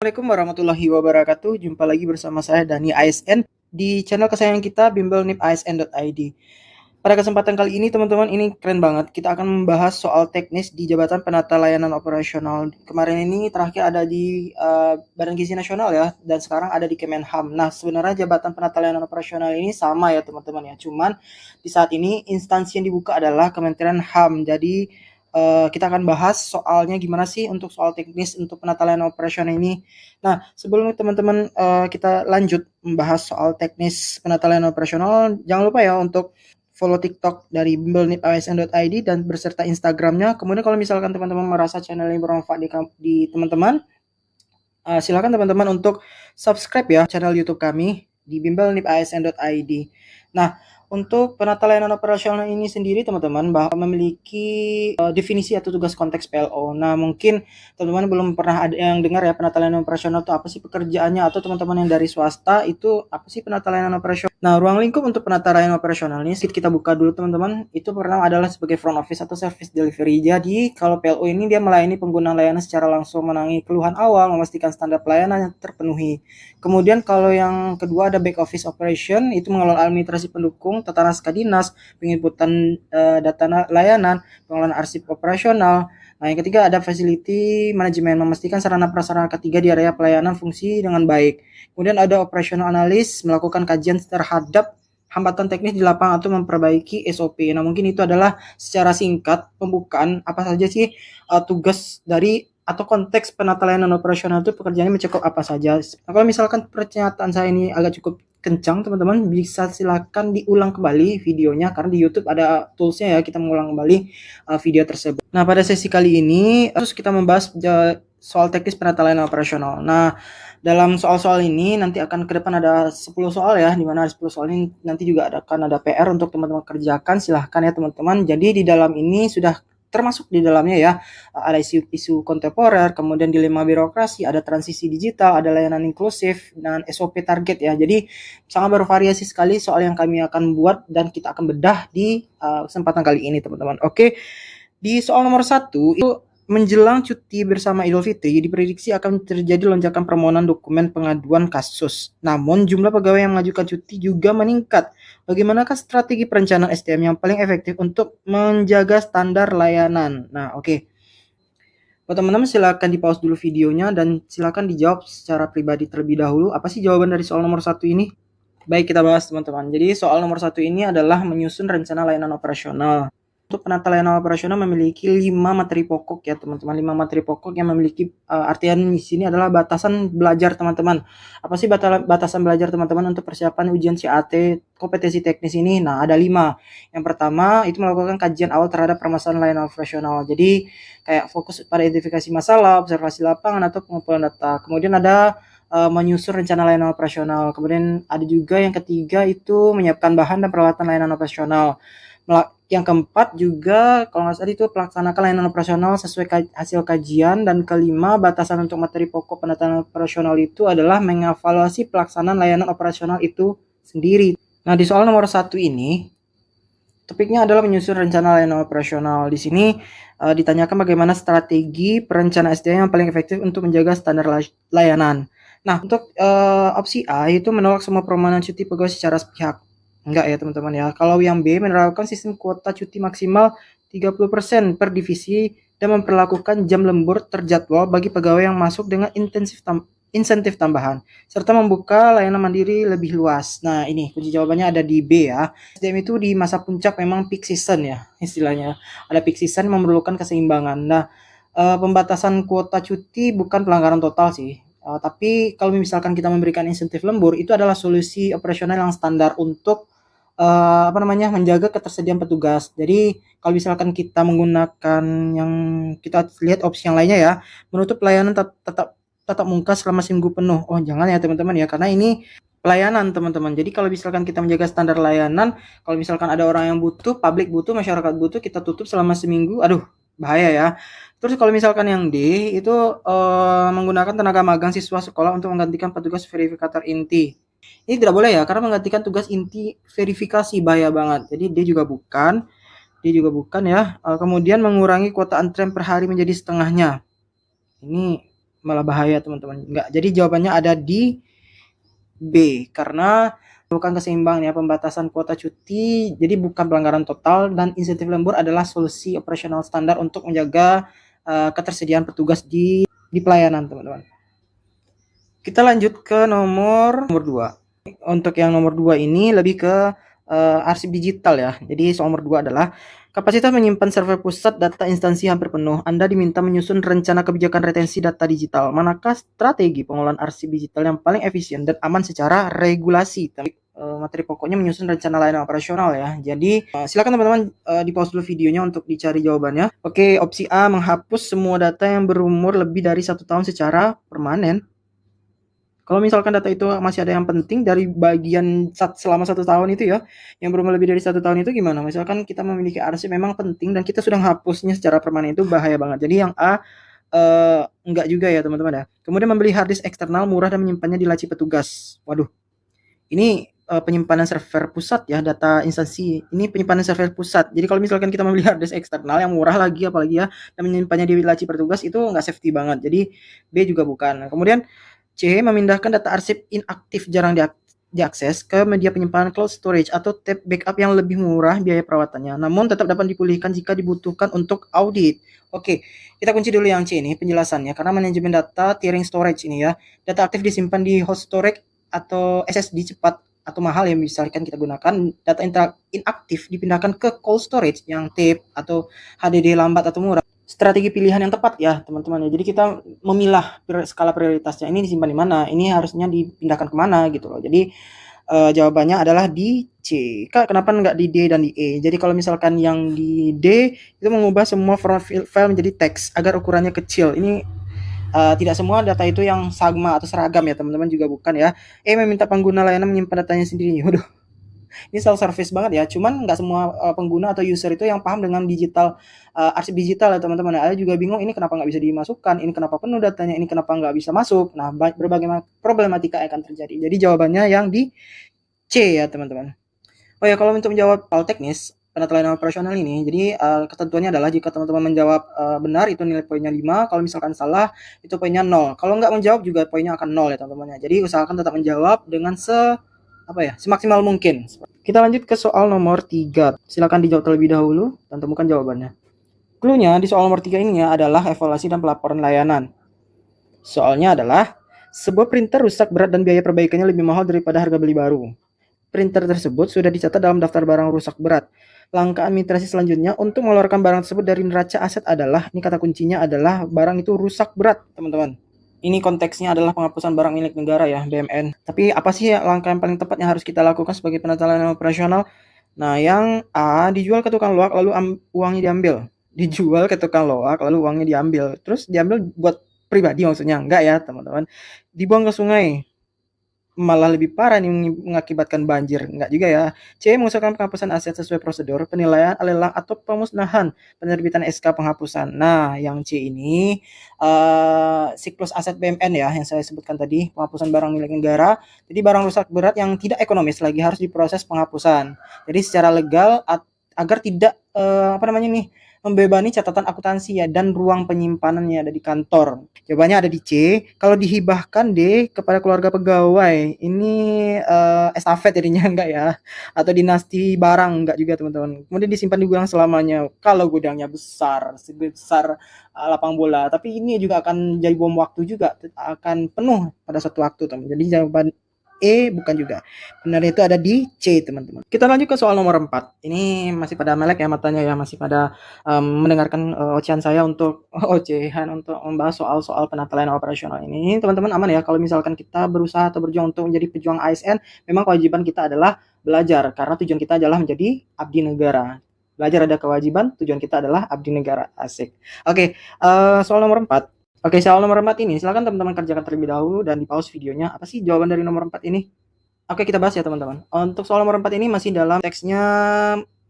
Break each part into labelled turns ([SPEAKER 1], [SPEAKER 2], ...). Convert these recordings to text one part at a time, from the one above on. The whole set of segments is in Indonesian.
[SPEAKER 1] Assalamualaikum warahmatullahi wabarakatuh. Jumpa lagi bersama saya Dani ASN di channel kesayangan kita bimbelnipasn.id. Pada kesempatan kali ini teman-teman, ini keren banget. Kita akan membahas soal teknis di Jabatan Penata Layanan Operasional. Kemarin ini terakhir ada di Badan Gizi Nasional ya, dan sekarang ada di Kemenham. Nah, sebenarnya Jabatan Penata Layanan Operasional ini sama ya teman-teman ya. Cuman di saat ini instansi yang dibuka adalah Kementerian HAM. Jadi kita akan bahas soalnya gimana sih untuk soal teknis untuk penata layanan operasional ini. Nah, sebelum teman-teman kita lanjut membahas soal teknis penata layanan operasional, jangan lupa ya untuk follow TikTok dari bimbelnipasn.id dan berserta Instagramnya. Kemudian kalau misalkan teman-teman merasa channel ini bermanfaat di teman-teman, silakan teman-teman untuk subscribe ya channel YouTube kami di bimbelnipasn.id. Nah, untuk penata layanan operasional ini sendiri teman-teman bahwa memiliki definisi atau tugas konteks PLO. Nah, mungkin teman-teman belum pernah ada yang dengar ya penata layanan operasional itu apa sih pekerjaannya, atau teman-teman yang dari swasta itu apa sih penata layanan operasional. Nah, ruang lingkup untuk penata layanan operasional ini kita buka dulu teman-teman. Itu pertama adalah sebagai front office atau service delivery. Jadi, kalau PLO ini dia melayani pengguna layanan secara langsung, menangani keluhan awal, memastikan standar pelayanan yang terpenuhi. Kemudian kalau yang kedua ada back office operation, itu mengelola administrasi pendukung, tata naskah dinas, penginputan data layanan, pengelolaan arsip operasional. Nah, yang ketiga ada facility manajemen, memastikan sarana prasarana ketiga di area pelayanan fungsi dengan baik. Kemudian ada operational analyst, melakukan kajian terhadap hambatan teknis di lapangan atau memperbaiki SOP. Nah, mungkin itu adalah secara singkat pembukaan apa saja sih tugas dari atau konteks penata layanan operasional itu pekerjaannya mencakup apa saja. Nah, kalau misalkan pernyataan saya ini agak cukup kencang teman-teman, bisa silakan diulang kembali videonya karena di YouTube ada toolsnya ya, kita mengulang kembali video tersebut. Nah, pada sesi kali ini terus kita membahas soal teknis penata layanan operasional. Nah, dalam soal-soal ini nanti akan ke depan ada 10 soal ya, di mana 10 soal ini nanti juga akan ada PR untuk teman-teman kerjakan. Silahkan ya teman-teman. Jadi di dalam ini sudah termasuk di dalamnya ya, ada isu-isu kontemporer, kemudian dilema birokrasi, ada transisi digital, ada layanan inklusif, dan SOP target ya. Jadi sangat bervariasi sekali soal yang kami akan buat dan kita akan bedah di kesempatan kali ini teman-teman. Oke, di soal nomor 1 itu menjelang cuti bersama Idul Fitri, diprediksi akan terjadi lonjakan permohonan dokumen pengaduan kasus. Namun, jumlah pegawai yang mengajukan cuti juga meningkat. Bagaimanakah strategi perencanaan SDM yang paling efektif untuk menjaga standar layanan? Nah, oke. Buat teman-teman silakan di-pause dulu videonya dan silakan dijawab secara pribadi terlebih dahulu. Apa sih jawaban dari soal nomor 1 ini? Baik, kita bahas teman-teman. Jadi soal nomor 1 ini adalah menyusun rencana layanan operasional. Untuk penata layanan operasional memiliki 5 materi pokok ya teman-teman. 5 materi pokok yang memiliki artian di sini adalah batasan belajar teman-teman. Apa sih batasan belajar teman-teman untuk persiapan ujian CAT kompetensi teknis ini? Nah, ada 5. Yang pertama itu melakukan kajian awal terhadap permasalahan layanan operasional. Jadi kayak fokus pada identifikasi masalah, observasi lapangan atau pengumpulan data. Kemudian ada menyusun rencana layanan operasional. Kemudian ada juga yang ketiga itu menyiapkan bahan dan peralatan layanan operasional. Yang keempat juga kalau nggak salah itu pelaksanakan layanan operasional sesuai hasil kajian. Dan kelima, batasan untuk materi pokok penataan operasional itu adalah mengevaluasi pelaksanaan layanan operasional itu sendiri. Nah, di soal nomor 1 ini topiknya adalah menyusun rencana layanan operasional. Di sini ditanyakan bagaimana strategi perencanaan SDM yang paling efektif untuk menjaga standar layanan. Nah, untuk opsi A itu menolak semua permohonan cuti pegawai secara sepihak. Enggak ya teman-teman ya. Kalau yang B menerapkan sistem kuota cuti maksimal 30% per divisi dan memperlakukan jam lembur terjadwal bagi pegawai yang masuk dengan insentif tambahan, serta membuka layanan mandiri lebih luas. Nah, ini kunci jawabannya ada di B ya. SDM itu di masa puncak memang peak season ya istilahnya. Ada peak season memerlukan keseimbangan. Nah, pembatasan kuota cuti bukan pelanggaran total sih. Tapi kalau misalkan kita memberikan insentif lembur, itu adalah solusi operasional yang standar untuk menjaga ketersediaan petugas. Jadi kalau misalkan kita menggunakan yang kita lihat opsi yang lainnya ya, menutup pelayanan tetap muka selama seminggu penuh. Oh, jangan ya teman-teman ya, karena ini pelayanan teman-teman. Jadi kalau misalkan kita menjaga standar layanan, kalau misalkan ada orang yang butuh, publik butuh, masyarakat butuh, kita tutup selama seminggu, aduh bahaya ya. Terus kalau misalkan yang D itu menggunakan tenaga magang siswa sekolah untuk menggantikan petugas verifikator inti. Ini tidak boleh ya, karena menggantikan tugas inti verifikasi, bahaya banget. Jadi dia juga bukan ya. Kemudian mengurangi kuota antrian per hari menjadi setengahnya. Ini malah bahaya teman-teman. Enggak. Jadi jawabannya ada di B, karena bukan keseimbangan ya, pembatasan kuota cuti, jadi bukan pelanggaran total, dan insentif lembur adalah solusi operasional standar untuk menjaga ketersediaan petugas di pelayanan teman-teman. Kita lanjut ke nomor 2. Untuk yang nomor 2 ini lebih ke arsip digital ya. Jadi soal nomor 2 adalah kapasitas menyimpan server pusat data instansi hampir penuh. Anda diminta menyusun rencana kebijakan retensi data digital. Manakah strategi pengelolaan arsip digital yang paling efisien dan aman secara regulasi? Materi pokoknya menyusun rencana layanan operasional ya. Jadi silakan teman-teman di pause dulu videonya untuk dicari jawabannya. Oke, opsi A, menghapus semua data yang berumur lebih dari 1 tahun secara permanen. Kalau misalkan data itu masih ada yang penting dari bagian selama 1 tahun itu ya, yang berumur lebih dari 1 tahun itu gimana? Misalkan kita memiliki arsip memang penting dan kita sudah menghapusnya secara permanen, itu bahaya banget. Jadi yang A enggak juga ya teman-teman ya. Kemudian membeli hard disk eksternal murah dan menyimpannya di laci petugas. Waduh, ini penyimpanan server pusat ya, data instansi. Ini penyimpanan server pusat. Jadi kalau misalkan kita membeli hard disk eksternal yang murah lagi apalagi ya, dan menyimpannya di laci petugas, itu nggak safety banget. Jadi B juga bukan. Kemudian C, memindahkan data arsip inaktif jarang diakses ke media penyimpanan cloud storage atau tape backup yang lebih murah biaya perawatannya, namun tetap dapat dipulihkan jika dibutuhkan untuk audit. Oke, kita kunci dulu yang C ini penjelasannya, karena manajemen data tiering storage ini ya, data aktif disimpan di host storage atau SSD cepat atau mahal yang misalkan kita gunakan, data inaktif dipindahkan ke cold storage yang tape atau HDD lambat atau murah. Strategi pilihan yang tepat ya teman-teman ya. Jadi kita memilah skala prioritasnya, ini disimpan di mana, ini harusnya dipindahkan kemana gitu loh. Jadi jawabannya adalah di C. Kak, kenapa nggak di D dan di E? Jadi kalau misalkan yang di D itu mengubah semua format file menjadi teks agar ukurannya kecil. Ini tidak semua data itu yang sama atau seragam ya teman-teman, juga bukan ya. E, meminta pengguna layanan menyimpan datanya sendiri. Waduh, ini self service banget ya, cuman nggak semua pengguna atau user itu yang paham dengan digital, arsip digital ya teman-teman. Ada juga bingung, ini kenapa nggak bisa dimasukkan, ini kenapa penuh datanya, ini kenapa nggak bisa masuk. Nah, berbagai problematika akan terjadi. Jadi jawabannya yang di C ya teman-teman. Oh ya, kalau untuk menjawab hal teknis penata layanan operasional ini, jadi ketentuannya adalah jika teman-teman menjawab benar itu nilai poinnya 5, kalau misalkan salah itu poinnya 0. Kalau nggak menjawab juga poinnya akan 0 ya teman-teman. Jadi usahakan tetap menjawab dengan semaksimal mungkin. Kita lanjut ke soal nomor 3. Silakan dijawab terlebih dahulu dan temukan jawabannya. Clue-nya di soal nomor 3 ini adalah evaluasi dan pelaporan layanan. Soalnya adalah sebuah printer rusak berat dan biaya perbaikannya lebih mahal daripada harga beli baru. Printer tersebut sudah dicatat dalam daftar barang rusak berat. Langkah administrasi selanjutnya untuk mengeluarkan barang tersebut dari neraca aset adalah, ini kata kuncinya adalah barang itu rusak berat, teman-teman. Ini konteksnya adalah penghapusan barang milik negara ya, BMN. Tapi apa sih langkah yang paling tepat yang harus kita lakukan sebagai penata layanan operasional? Nah, yang A, dijual ke tukang loak lalu uangnya diambil. Dijual ke tukang loak lalu uangnya diambil. Terus diambil buat pribadi maksudnya? Enggak ya, teman-teman. Dibuang ke sungai. Malah lebih parah nih, mengakibatkan banjir. Enggak juga ya. C, mengusahakan penghapusan aset sesuai prosedur penilaian, lelang atau pemusnahan, penerbitan SK penghapusan. Nah, yang C ini siklus aset BMN ya, yang saya sebutkan tadi, penghapusan barang milik negara. Jadi barang rusak berat yang tidak ekonomis lagi harus diproses penghapusan. Jadi secara legal agar tidak membebani catatan akuntansi ya dan ruang penyimpanannya ada di kantor. Jawabannya ada di C. Kalau dihibahkan D kepada keluarga pegawai, ini estafet jadinya enggak ya, atau dinasti barang enggak juga teman-teman. Kemudian disimpan di gudang selamanya. Kalau gudangnya besar, sebesar lapang bola, tapi ini juga akan jadi bom waktu juga, akan penuh pada suatu waktu teman. Jadi jawaban E bukan juga. Benar itu ada di C teman-teman. Kita lanjut ke soal nomor 4. Ini masih pada melek ya matanya ya, masih pada mendengarkan ocehan saya untuk ocehan untuk membahas soal-soal penata layanan operasional ini. Teman-teman aman ya kalau misalkan kita berusaha atau berjuang untuk menjadi pejuang ASN, memang kewajiban kita adalah belajar karena tujuan kita adalah menjadi abdi negara. Belajar ada kewajiban, tujuan kita adalah abdi negara. Asik. Oke, soal nomor 4. Oke, soal nomor 4 ini silakan teman-teman kerjakan terlebih dahulu dan di pause videonya. Apa sih jawaban dari nomor 4 ini? Oke, kita bahas ya teman-teman. Untuk soal nomor 4 ini masih dalam teksnya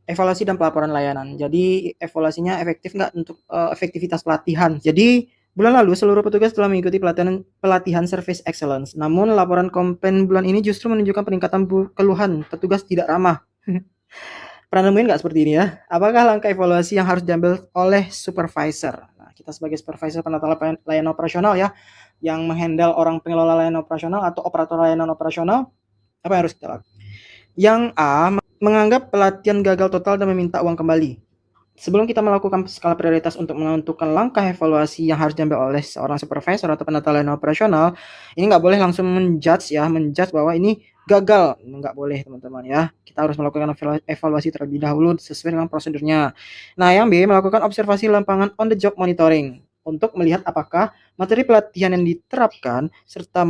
[SPEAKER 1] evaluasi dan pelaporan layanan. Jadi evaluasinya efektif nggak untuk efektivitas pelatihan. Jadi bulan lalu seluruh petugas telah mengikuti pelatihan Service Excellence. Namun laporan komplain bulan ini justru menunjukkan peningkatan keluhan petugas tidak ramah. Pernah nemuin nggak seperti ini ya? Apakah langkah evaluasi yang harus diambil oleh supervisor? Nah, kita sebagai supervisor penata layanan operasional ya, yang menghandle orang pengelola layanan operasional atau operator layanan operasional, apa yang harus kita lakukan? Yang A, menganggap pelatihan gagal total dan meminta uang kembali. Sebelum kita melakukan skala prioritas untuk menentukan langkah evaluasi yang harus diambil oleh seorang supervisor atau penata layanan operasional, ini nggak boleh langsung menjudge bahwa ini gagal. Nggak boleh teman-teman ya. Kita harus melakukan evaluasi terlebih dahulu sesuai dengan prosedurnya. Nah, yang B, melakukan observasi lapangan on the job monitoring untuk melihat apakah materi pelatihan yang diterapkan serta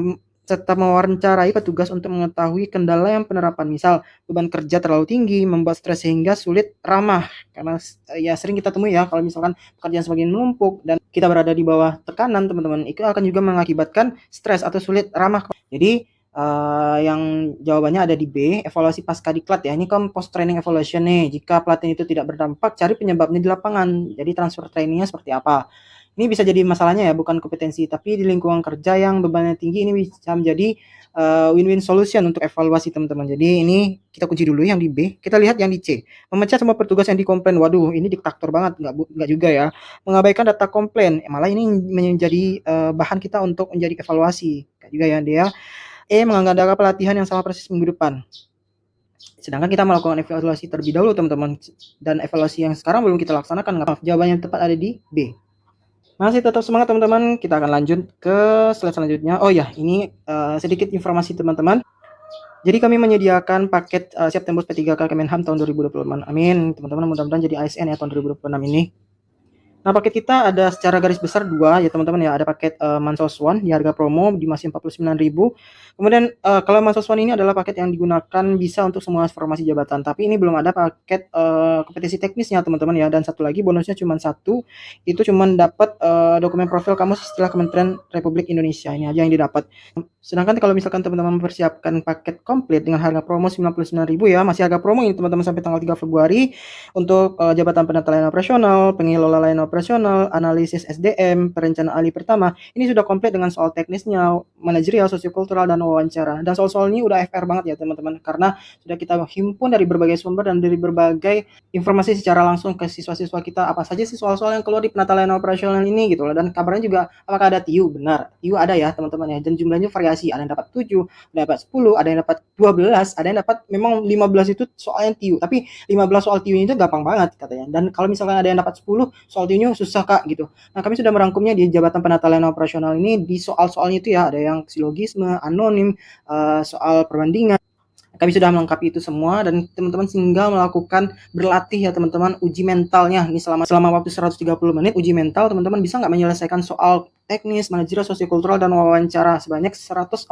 [SPEAKER 1] mewawancarai petugas untuk mengetahui kendala yang penerapan, misal beban kerja terlalu tinggi, membuat stres sehingga sulit ramah, karena ya sering kita temui ya kalau misalkan pekerjaan semakin menumpuk dan kita berada di bawah tekanan teman-teman, itu akan juga mengakibatkan stres atau sulit ramah. Jadi yang jawabannya ada di B, evaluasi pasca diklat ya. Ini kan post training evaluation nih. Jika pelatihan itu tidak berdampak, cari penyebabnya di lapangan. Jadi transfer trainingnya seperti apa? Ini bisa jadi masalahnya ya, bukan kompetensi, tapi di lingkungan kerja yang bebannya tinggi ini bisa menjadi win-win solution untuk evaluasi teman-teman. Jadi ini kita kunci dulu yang di B. Kita lihat yang di C. Memecat semua petugas yang dikomplain. Waduh, ini diktator banget, nggak juga ya. Mengabaikan data komplain. Malah ini menjadi bahan kita untuk menjadi evaluasi. Nggak juga ya dia. E, mengadakan pelatihan yang sama persis minggu depan. Sedangkan kita melakukan evaluasi terlebih dahulu teman-teman. Dan evaluasi yang sekarang belum kita laksanakan. Jawaban yang tepat ada di B. Masih tetap semangat teman-teman, kita akan lanjut ke slide selanjutnya. Oh ya, ini sedikit informasi teman-teman. Jadi kami menyediakan paket siap tembus P3K Kemenham tahun 2026. Amin, teman-teman, mudah-mudahan jadi ASN ya tahun 2026 ini. Nah, paket kita ada secara garis besar dua ya teman-teman ya. Ada paket Mansos One di harga promo di masih 49.000. Kemudian kalau Mansos One ini adalah paket yang digunakan bisa untuk semua formasi jabatan. Tapi ini belum ada paket kompetensi teknisnya teman-teman ya. Dan satu lagi bonusnya cuma satu, itu cuma dapat dokumen profil kamu istilah Kementerian Republik Indonesia. Ini aja yang didapat. Sedangkan kalau misalkan teman-teman mempersiapkan paket komplit dengan harga promo 99.000 ya, masih harga promo ini teman-teman sampai tanggal 3 Februari untuk jabatan penata layanan operasional, pengelola layanan operasional, analisis SDM, perencanaan ahli pertama. Ini sudah komplit dengan soal teknisnya, manajerial, sosiokultural, dan wawancara. Dan soal-soal ini udah FR banget ya teman-teman, karena sudah kita himpun dari berbagai sumber dan dari berbagai informasi secara langsung ke siswa-siswa kita, apa saja sih soal-soal yang keluar di penata layanan operasional ini gitu loh. Dan kabarnya juga apakah ada TIU? Benar, TIU ada ya teman-teman ya, dan jumlahnya variasi, ada yang dapat 7, ada yang dapat 10, ada yang dapat 12, ada yang dapat memang 15 itu soalnya TIU, tapi 15 soal TIU itu gampang banget katanya. Dan kalau misalkan ada yang dapat 10 soal TIU susah kak gitu. Nah, kami sudah merangkumnya di jabatan penata layanan operasional ini di soal-soalnya itu ya, ada yang silogisme, anonim, soal perbandingan. Kami sudah melengkapi itu semua dan teman-teman tinggal melakukan berlatih ya teman-teman uji mentalnya. Ini selama waktu 130 menit uji mental, teman-teman bisa nggak menyelesaikan soal teknis, manajerial, sosiokultural, dan wawancara sebanyak 145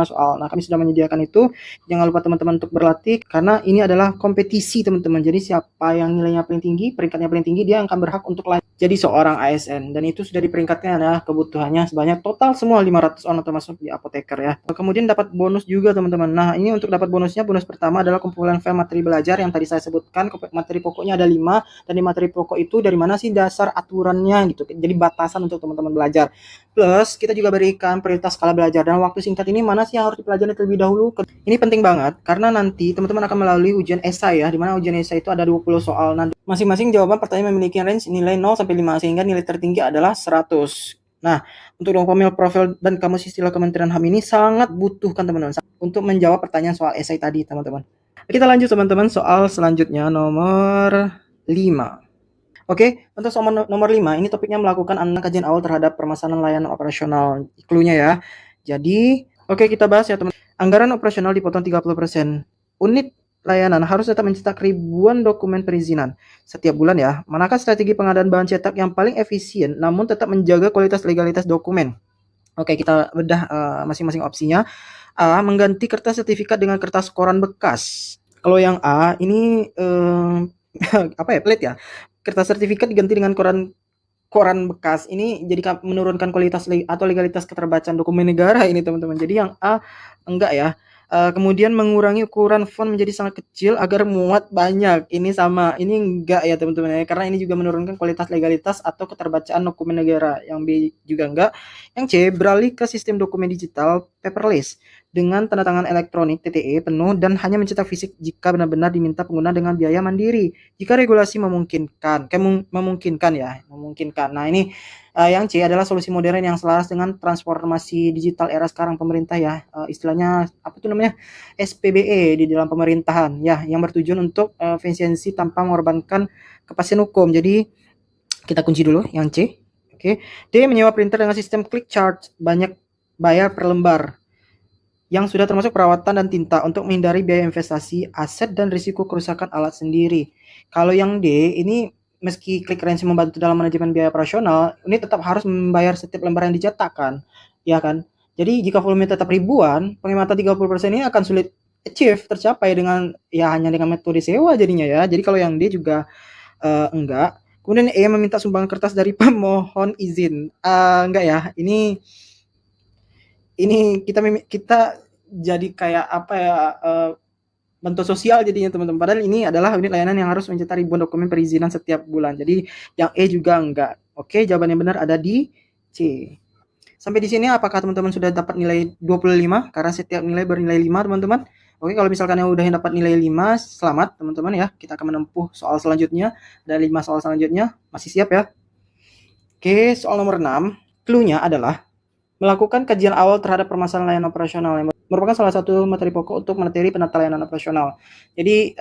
[SPEAKER 1] soal. Nah, kami sudah menyediakan itu. Jangan lupa teman-teman untuk berlatih karena ini adalah kompetisi teman-teman. Jadi siapa yang nilainya paling tinggi, peringkatnya paling tinggi, dia akan berhak untuk jadi seorang ASN. Dan itu sudah diperingkatkan adalah kebutuhannya sebanyak total semua 500 orang termasuk di apoteker ya. Kemudian dapat bonus juga teman-teman. Nah, ini untuk dapat bonusnya, bonus pertama adalah kumpulan file materi belajar yang tadi saya sebutkan. Materi pokoknya ada 5, dan di materi pokok itu dari mana sih dasar aturannya gitu. Jadi batasan untuk teman-teman belajar. Plus kita juga berikan prioritas skala belajar dan waktu singkat ini mana sih yang harus dipelajari terlebih dahulu. Ini penting banget karena nanti teman-teman akan melalui ujian esai ya, di mana ujian esai itu ada 20 soal. Nanti masing-masing jawaban pertanyaan memiliki range nilai 0 sampai 5 sehingga nilai tertinggi adalah 100. Nah, untuk dokumen profil dan kamus istilah Kementerian HAM ini sangat butuhkan teman-teman untuk menjawab pertanyaan soal esai tadi teman-teman. Kita lanjut teman-teman, soal selanjutnya nomor 5. Oke, untuk soal nomor 5, ini topiknya melakukan kajian awal terhadap permasalahan layanan operasional. Cluenya ya. Jadi, oke kita bahas ya teman. Anggaran operasional dipotong 30%. Unit layanan harus tetap mencetak ribuan dokumen perizinan setiap bulan ya. Manakah strategi pengadaan bahan cetak yang paling efisien namun tetap menjaga kualitas legalitas dokumen? Oke, kita bedah masing-masing opsinya. A, mengganti kertas sertifikat dengan kertas koran bekas. Kalau yang A, ini apa ya, pelit ya. Kertas sertifikat diganti dengan koran bekas. Ini jadi menurunkan kualitas atau legalitas keterbacaan dokumen negara ini teman-teman. Jadi yang A enggak ya. Kemudian mengurangi ukuran font menjadi sangat kecil agar muat banyak. Ini sama, ini enggak ya teman-teman ya, karena ini juga menurunkan kualitas legalitas atau keterbacaan dokumen negara. Yang B juga enggak. Yang C, beralih ke sistem dokumen digital paperless dengan tanda tangan elektronik TTE penuh dan hanya mencetak fisik jika benar-benar diminta pengguna dengan biaya mandiri. Jika regulasi memungkinkan, memungkinkan. Nah, ini yang C adalah solusi modern yang selaras dengan transformasi digital era sekarang pemerintah ya. Istilahnya apa tuh namanya? SPBE di dalam pemerintahan ya, yang bertujuan untuk efisiensi tanpa mengorbankan kepastian hukum. Jadi kita kunci dulu yang C. Oke. D, menyewa printer dengan sistem click charge, banyak bayar per lembar yang sudah termasuk perawatan dan tinta untuk menghindari biaya investasi, aset, dan risiko kerusakan alat sendiri. Kalau yang D, ini meski ClickRange membantu dalam manajemen biaya operasional, ini tetap harus membayar setiap lembar yang dicetak kan, ya kan? Jadi jika volume tetap ribuan, penghematan 30% ini akan sulit tercapai dengan ya hanya dengan metode sewa jadinya ya. Jadi kalau yang D juga enggak. Kemudian E, meminta sumbangan kertas dari pemohon izin. Enggak ya. Ini kita jadi kayak apa ya, bentuk sosial jadinya teman-teman. Padahal ini adalah unit layanan yang harus mencetak ribuan dokumen perizinan setiap bulan. Jadi yang E juga enggak. Oke, jawaban yang benar ada di C. Sampai di sini apakah teman-teman sudah dapat nilai 25? Karena setiap nilai bernilai 5, teman-teman. Oke, kalau misalkan yang udah dapat nilai 5, selamat teman-teman ya. Kita akan menempuh soal selanjutnya. Ada 5 soal selanjutnya. Masih siap ya? Oke, soal nomor 6. Clue-nya adalah melakukan kajian awal terhadap permasalahan layanan operasional yang merupakan salah satu materi pokok untuk materi penata layanan operasional. Jadi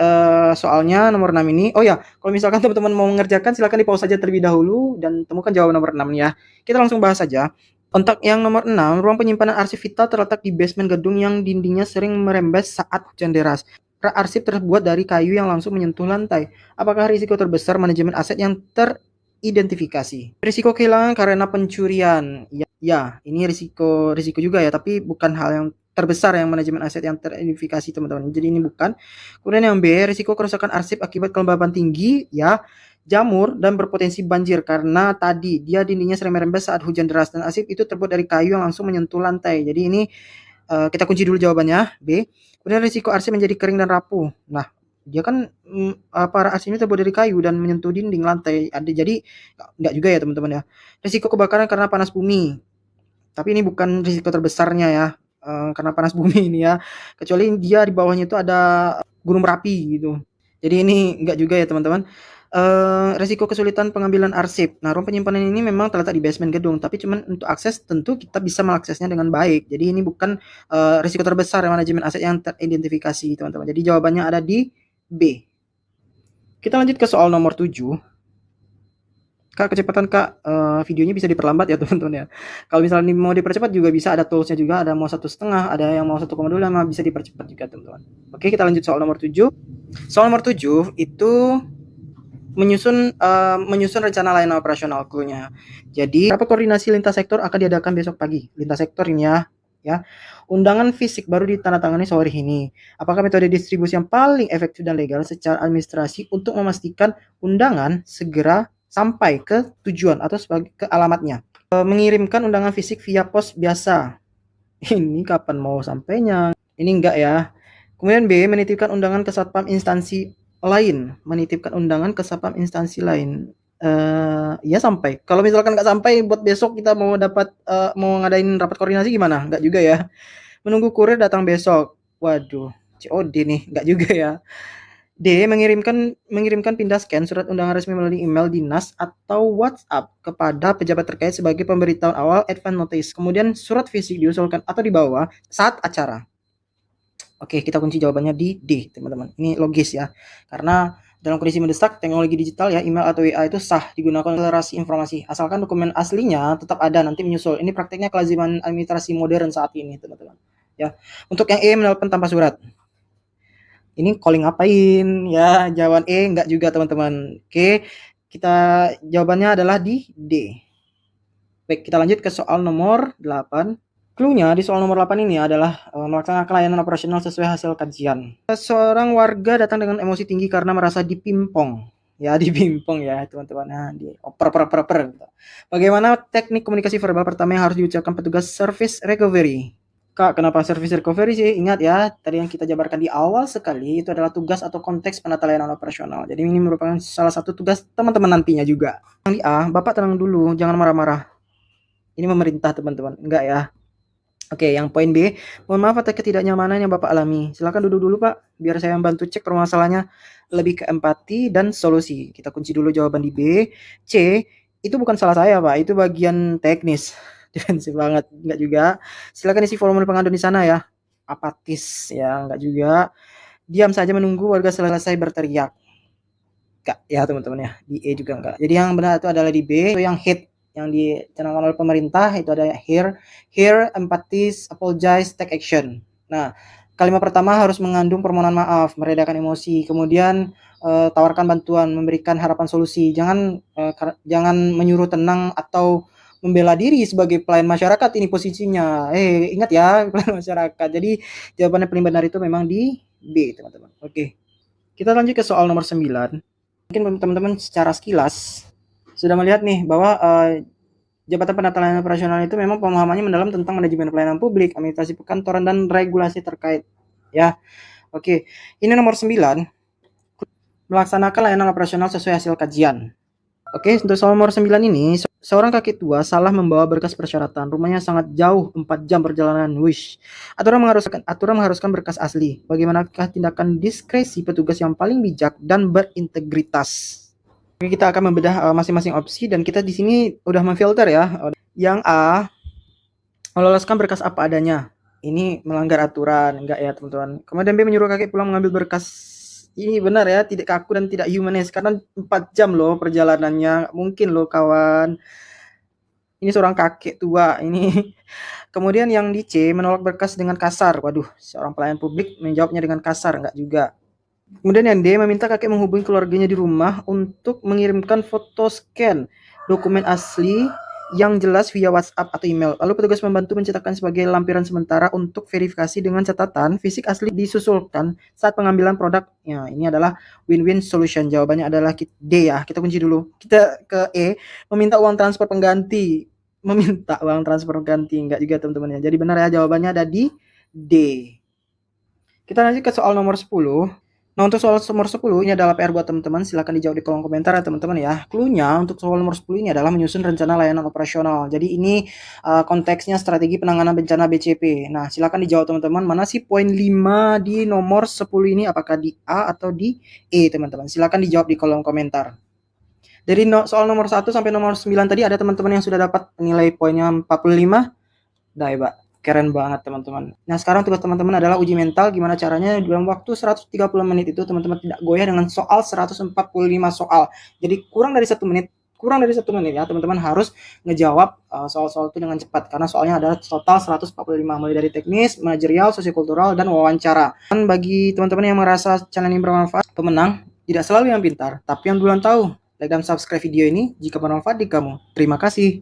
[SPEAKER 1] soalnya nomor 6 ini, oh ya, kalau misalkan teman-teman mau mengerjakan silakan di pause saja terlebih dahulu dan temukan jawaban nomor 6 ya. Kita langsung bahas saja. Untuk yang nomor 6, ruang penyimpanan arsip vital terletak di basement gedung yang dindingnya sering merembes saat hujan deras. Arsip terbuat dari kayu yang langsung menyentuh lantai. Apakah risiko terbesar manajemen aset yang teridentifikasi? Risiko kehilangan karena pencurian. Ya, ini risiko juga ya, tapi bukan hal yang terbesar yang manajemen aset yang teridentifikasi teman-teman. Jadi ini bukan. Kemudian yang B, risiko kerusakan arsip akibat kelembaban tinggi ya, jamur dan berpotensi banjir karena tadi dia dindingnya sering merembes saat hujan deras dan arsip itu terbuat dari kayu yang langsung menyentuh lantai. Jadi ini kita kunci dulu jawabannya B. Kemudian risiko arsip menjadi kering dan rapuh. Nah, dia kan para arsip ini terbuat dari kayu dan menyentuh dinding lantai. Jadi enggak juga ya teman-teman ya. Risiko kebakaran karena panas bumi. Tapi ini bukan risiko terbesarnya ya. Karena panas bumi ini ya. Kecuali dia di bawahnya itu ada gunung berapi gitu. Jadi ini enggak juga ya teman-teman. Resiko kesulitan pengambilan arsip. Nah, ruang penyimpanan ini memang terletak di basement gedung, tapi cuman untuk akses tentu kita bisa mengaksesnya dengan baik. Jadi ini bukan risiko terbesar manajemen aset yang teridentifikasi, teman-teman. Jadi jawabannya ada di B. Kita lanjut ke soal nomor 7. Kak, kecepatan Kak, videonya bisa diperlambat ya teman-teman ya. Kalau misalnya mau dipercepat juga bisa, ada toolsnya juga, ada mau 1,5, ada yang mau 1,25, bisa dipercepat juga teman-teman. Oke, kita lanjut soal nomor 7. Soal nomor 7 itu menyusun rencana layanan operasional clue-nya. Jadi rapat koordinasi lintas sektor akan diadakan besok pagi. Lintas sektor ini ya. Undangan fisik baru ditandatangani sore ini. Apakah metode distribusi yang paling efektif dan legal secara administrasi untuk memastikan undangan segera sampai ke tujuan atau sebagai ke alamatnya? Mengirimkan undangan fisik via pos biasa. Ini kapan mau sampainya? Ini enggak ya. Kemudian B, menitipkan undangan ke satpam instansi lain, ya sampai. Kalau misalkan nggak sampai buat besok kita mau ngadain rapat koordinasi gimana? Nggak juga ya. Menunggu kurir datang besok. Waduh, COD nih, nggak juga ya. D, mengirimkan pindah scan surat undangan resmi melalui email dinas atau WhatsApp kepada pejabat terkait sebagai pemberitahuan awal advance notice. Kemudian surat fisik diusulkan atau dibawa saat acara. Oke, kita kunci jawabannya di D, teman-teman. Ini logis ya. Karena dalam kondisi mendesak, teknologi digital ya, email atau WA itu sah digunakan untuk akselerasi informasi. Asalkan dokumen aslinya tetap ada, nanti menyusul. Ini prakteknya kelaziman administrasi modern saat ini, teman-teman. Ya. Untuk yang E, menelpon tanpa surat. Ini calling ngapain? Ya, jawaban E enggak juga, teman-teman. Oke, kita jawabannya adalah di D. Baik, kita lanjut ke soal nomor 8. Clue-nya di soal nomor 8 ini adalah melaksanakan layanan operasional sesuai hasil kajian. Seorang warga datang dengan emosi tinggi karena merasa dipimpong. Ya, dipimpong ya teman-teman. Nah, dioper. Bagaimana teknik komunikasi verbal pertama yang harus diucapkan petugas service recovery? Kak, kenapa service recovery sih? Ingat ya, tadi yang kita jabarkan di awal sekali itu adalah tugas atau konteks penata layanan operasional. Jadi ini merupakan salah satu tugas teman-teman nantinya juga. Yang di A, Bapak tenang dulu, jangan marah-marah. Ini memerintah teman-teman. Enggak ya. Oke, yang poin B, mohon maaf atas ketidaknyamanan yang Bapak alami. Silakan duduk dulu Pak, biar saya bantu cek permasalahannya. Lebih ke empati dan solusi. Kita kunci dulu jawaban di B. C, itu bukan salah saya Pak, itu bagian teknis. Defensif banget, enggak juga. Silakan isi formulir pengaduan di sana ya. Apatis ya, enggak juga. Diam saja menunggu warga selesai berteriak. Enggak ya teman-teman ya. Di E juga enggak. Jadi yang benar itu adalah di B, itu yang hit yang dicanangkan oleh pemerintah itu ada hear, empathize, apologize, take action. Nah, kalimat pertama harus mengandung permohonan maaf, meredakan emosi, kemudian tawarkan bantuan, memberikan harapan solusi. Jangan menyuruh tenang atau membela diri sebagai pelayan masyarakat ini posisinya. Ingat ya, pelayan masyarakat. Jadi jawabannya paling benar itu memang di B, teman-teman. Oke. Kita lanjut ke soal nomor 9. Mungkin teman-teman secara sekilas sudah melihat nih bahwa Jabatan Penata Layanan Operasional itu memang pemahamannya mendalam tentang manajemen pelayanan publik, administrasi perkantoran, dan regulasi terkait. Ya, oke. Ini nomor 9, melaksanakan layanan operasional sesuai hasil kajian. Oke, untuk soal nomor 9 ini, seorang kakek tua salah membawa berkas persyaratan. Rumahnya sangat jauh, 4 jam perjalanan. Wish. Aturan mengharuskan berkas asli. Bagaimanakah tindakan diskresi petugas yang paling bijak dan berintegritas? Oke, kita akan membedah masing-masing opsi dan kita di sini udah memfilter ya. Yang A, meloloskan berkas apa adanya. Ini melanggar aturan, enggak ya teman-teman. Kemudian B, menyuruh kakek pulang mengambil berkas. Ini benar ya, tidak kaku dan tidak humanis karena 4 jam loh perjalanannya. Mungkin loh kawan. Ini seorang kakek tua ini. Kemudian yang di C, menolak berkas dengan kasar. Waduh, seorang pelayan publik menjawabnya dengan kasar, enggak juga. Kemudian yang D, meminta kakek menghubungi keluarganya di rumah untuk mengirimkan foto scan dokumen asli yang jelas via WhatsApp atau email. Lalu petugas membantu mencetakkan sebagai lampiran sementara untuk verifikasi dengan catatan fisik asli disusulkan saat pengambilan produk. Ya, ini adalah win-win solution. Jawabannya adalah D ya. Kita kunci dulu. Kita ke E, meminta uang transfer pengganti. Meminta uang transfer pengganti. Enggak juga teman-teman ya. Jadi benar ya, jawabannya ada di D. Kita lanjut ke soal nomor 10. Nah, untuk soal nomor 10 ini adalah PR buat teman-teman. Silahkan dijawab di kolom komentar ya teman-teman ya. Cluenya untuk soal nomor 10 ini adalah menyusun rencana layanan operasional. Jadi ini konteksnya strategi penanganan bencana BCP. Nah, silahkan dijawab teman-teman. Mana sih poin 5 di nomor 10 ini? Apakah di A atau di E teman-teman? Silahkan dijawab di kolom komentar. Dari soal nomor 1 sampai nomor 9 tadi ada teman-teman yang sudah dapat nilai poinnya 45. Dah ya, Pak. Keren banget teman-teman. Nah, sekarang tugas teman-teman adalah uji mental. Gimana caranya dalam waktu 130 menit itu teman-teman tidak goyah dengan soal 145 soal. Jadi kurang dari 1 menit ya teman-teman harus ngejawab soal-soal itu dengan cepat karena soalnya ada total 145 mulai dari teknis, manajerial, sosiokultural, dan wawancara. Dan bagi teman-teman yang merasa channel ini bermanfaat, pemenang tidak selalu yang pintar, tapi yang duluan tahu. Like dan subscribe video ini jika bermanfaat di kamu. Terima kasih.